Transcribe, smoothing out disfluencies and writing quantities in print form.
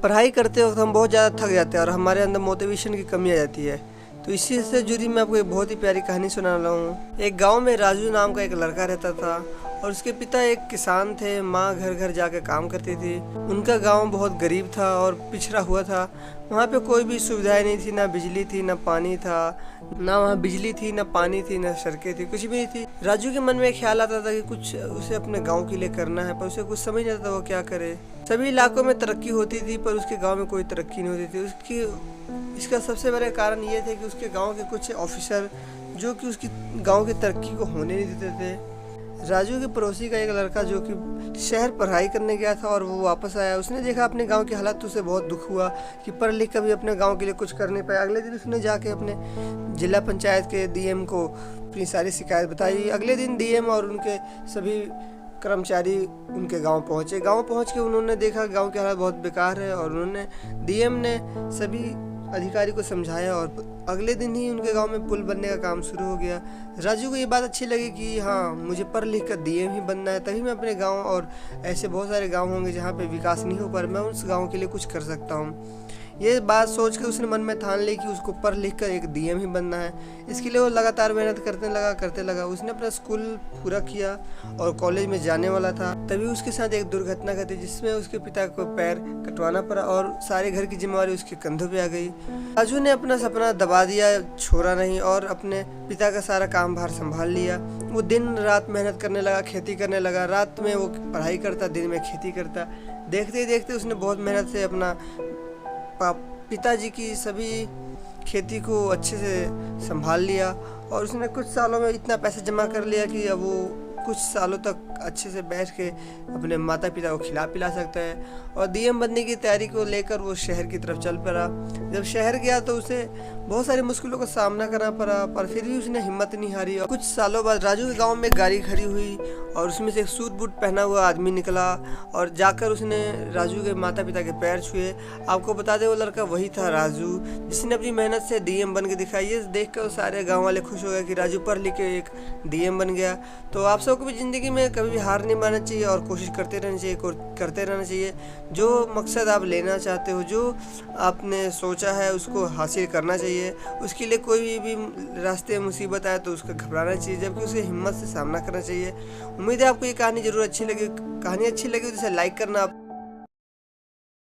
पढ़ाई करते वक्त हम बहुत ज़्यादा थक जाते हैं और हमारे अंदर मोटिवेशन की कमी आ जाती है। तो इसी से जुड़ी मैं आपको एक बहुत ही प्यारी कहानी सुना रहा हूँ। एक गांव में राजू नाम का एक लड़का रहता था और उसके पिता एक किसान थे। माँ घर घर जाकर काम करती थी। उनका गांव बहुत गरीब था और पिछड़ा हुआ था। वहाँ पे कोई भी सुविधाएं नहीं थी, ना बिजली थी, ना पानी था। ना वहाँ बिजली थी, ना पानी थी, ना सड़कें थी, कुछ भी नहीं थी। राजू के मन में एक ख्याल आता था कि कुछ उसे अपने गाँव के लिए करना है, पर उसे कुछ समझ नहीं आता वो क्या करे। सभी इलाकों में तरक्की होती थी पर उसके गांव में कोई तरक्की नहीं होती थी। इसका सबसे बड़ा कारण ये थे कि उसके गांव के कुछ ऑफिसर जो कि उसकी गांव की तरक्की को होने नहीं देते थे। राजू के पड़ोसी का एक लड़का जो कि शहर पढ़ाई करने गया था और वो वापस आया, उसने देखा अपने गांव की हालत, तो उसे बहुत दुख हुआ कि पढ़ लिख कर भी अपने गांव के लिए कुछ कर नहीं पाया। अगले दिन उसने जाके अपने जिला पंचायत के डीएम को अपनी सारी शिकायत बताई। अगले दिन डीएम और उनके सभी कर्मचारी उनके गांव पहुंचे। गांव पहुंच के उन्होंने देखा गांव की हालत बहुत बेकार है और उन्होंने डीएम ने सभी अधिकारी को समझाया और अगले दिन ही उनके गांव में पुल बनने का काम शुरू हो गया। राजू को ये बात अच्छी लगी कि हाँ, मुझे पढ़ लिख कर डीएम ही बनना है, तभी मैं अपने गांव और ऐसे बहुत सारे गांव होंगे जहाँ पे विकास नहीं हो पा रहा, मैं उस गांव के लिए कुछ कर सकता हूँ। ये बात सोच के उसने मन में ठान ली कि उसको पढ़ लिख कर एक डीएम ही बनना है। इसके लिए वो लगातार मेहनत करते लगा। उसने अपना स्कूल पूरा किया और कॉलेज में जाने वाला था, तभी उसके साथ एक दुर्घटना घटी जिसमें उसके पिता को पैर कटवाना पड़ा और सारे घर की जिम्मेवारी उसके कंधों पे आ गई। राजू ने अपना सपना दबा दिया, छोड़ा नहीं और अपने पिता का सारा काम भार संभाल लिया। वो दिन रात मेहनत करने लगा, खेती करने लगा। रात में वो पढ़ाई करता, दिन में खेती करता। देखते ही देखते उसने बहुत मेहनत से अपना पिताजी की सभी खेती को अच्छे से संभाल लिया और उसने कुछ सालों में इतना पैसा जमा कर लिया कि अब वो कुछ सालों तक अच्छे से बैठ के अपने माता पिता को खिला पिला सकता है। और डीएम बनने की तैयारी को लेकर वो शहर की तरफ चल पड़ा। जब शहर गया तो उसे बहुत सारी मुश्किलों का सामना करना पड़ा, पर फिर भी उसने हिम्मत नहीं हारी। और कुछ सालों बाद राजू के गांव में गाड़ी खड़ी हुई और उसमें से एक सूट बूट पहना हुआ आदमी निकला और जाकर उसने राजू के माता पिता के पैर छुए। आपको बता दे, वो लड़का वही था राजू जिसने अपनी मेहनत से डीएम बन के दिखाई। ये देख कर सारे गाँव वाले खुश हो गए कि राजू पढ़ लिख के एक डीएम बन गया। तो आप सबको भी ज़िंदगी में कभी भी हार नहीं मानना चाहिए और कोशिश करते रहना चाहिए, करते रहना चाहिए। जो मकसद आप लेना चाहते हो, जो आपने सोचा है, उसको हासिल करना चाहिए। उसके लिए कोई भी रास्ते में मुसीबत आए तो उसको घबराना चाहिए, जबकि उसे हिम्मत से सामना करना चाहिए। उम्मीद है आपको ये कहानी ज़रूर अच्छी लगी। कहानी अच्छी लगी तो इसे लाइक करना।